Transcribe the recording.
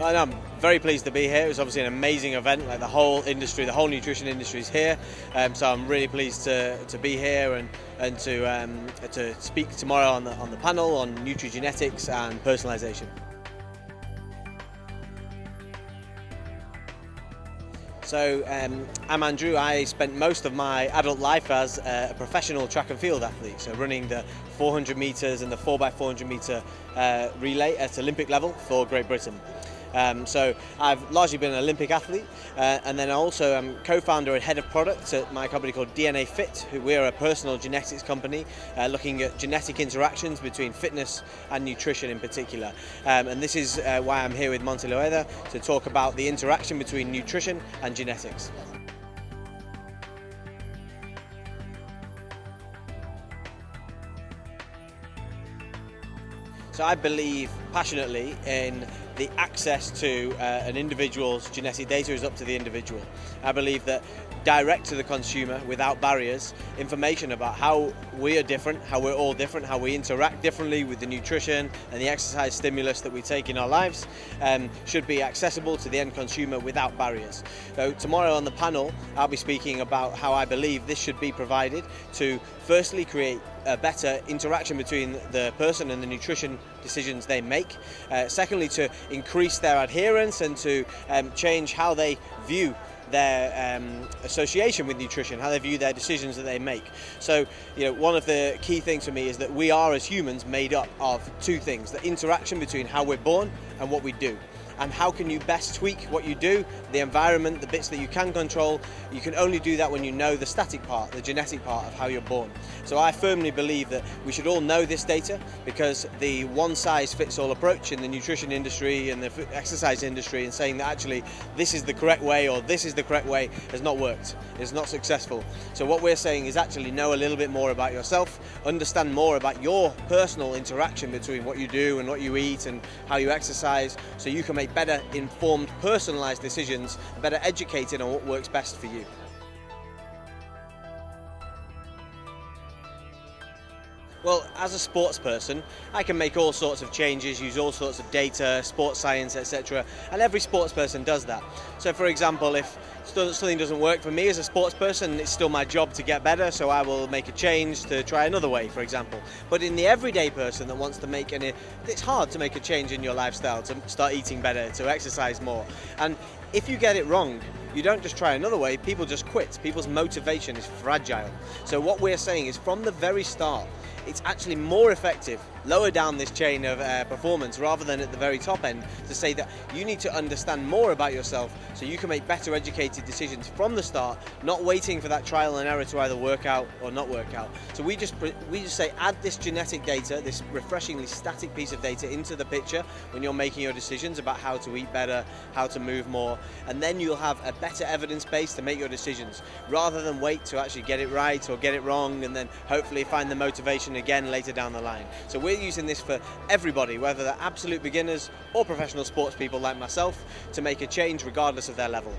And I'm very pleased to be here. It was obviously an amazing event. Like the whole industry, the whole nutrition industry is here. So I'm really pleased to be here and to speak tomorrow on the panel on nutrigenetics and personalization. So I'm Andrew. I spent most of my adult life as a professional track and field athlete, so running the 400 metres and the 4x400 metre relay at Olympic level for Great Britain. So I've largely been an Olympic athlete, and then I also am co-founder and head of product at my company called DNA Fit. We're a personal genetics company looking at genetic interactions between fitness and nutrition in particular. And this is why I'm here with Monty Loeda to talk about the interaction between nutrition and genetics. So I believe passionately in the access to an individual's genetic data is up to the individual. I believe that direct to the consumer, without barriers, information about how we are different, how we're all different, how we interact differently with the nutrition and the exercise stimulus that we take in our lives should be accessible to the end consumer without barriers. So tomorrow on the panel, I'll be speaking about how I believe this should be provided to firstly create a better interaction between the person and the nutrition decisions they make. Secondly, to increase their adherence and to change how they view their association with nutrition, how they view their decisions that they make. So, one of the key things for me is that we are as humans made up of two things: the interaction between how we're born and what we do. And how can you best tweak what you do, the environment, the bits that you can control. You can only do that when you know the static part, the genetic part of how you're born. So I firmly believe that we should all know this data, because the one-size-fits-all approach in the nutrition industry and the exercise industry and saying that actually this is the correct way or this is the correct way has not worked. It's not successful. So what we're saying is actually know a little bit more about yourself, understand more about your personal interaction between what you do and what you eat and how you exercise, so you can make better informed, personalized decisions, better educated on what works best for you. Well, as a sports person, I can make all sorts of changes, use all sorts of data, sports science, etc. And every sports person does that. So for example, if something doesn't work for me as a sports person, it's still my job to get better, so I will make a change to try another way, for example. But in the everyday person that wants to it's hard to make a change in your lifestyle, to start eating better, to exercise more. And if you get it wrong, you don't just try another way, people just quit. People's motivation is fragile. So what we're saying is from the very start, it's actually more effective lower down this chain of performance rather than at the very top end, to say that you need to understand more about yourself so you can make better educated decisions from the start, not waiting for that trial and error to either work out or not work out. So we just say add this genetic data, this refreshingly static piece of data into the picture when you're making your decisions about how to eat better, how to move more, and then you'll have a better evidence base to make your decisions rather than wait to actually get it right or get it wrong and then hopefully find the motivation again later down the line. So we're using this for everybody, whether they're absolute beginners or professional sports people like myself, to make a change regardless of their level.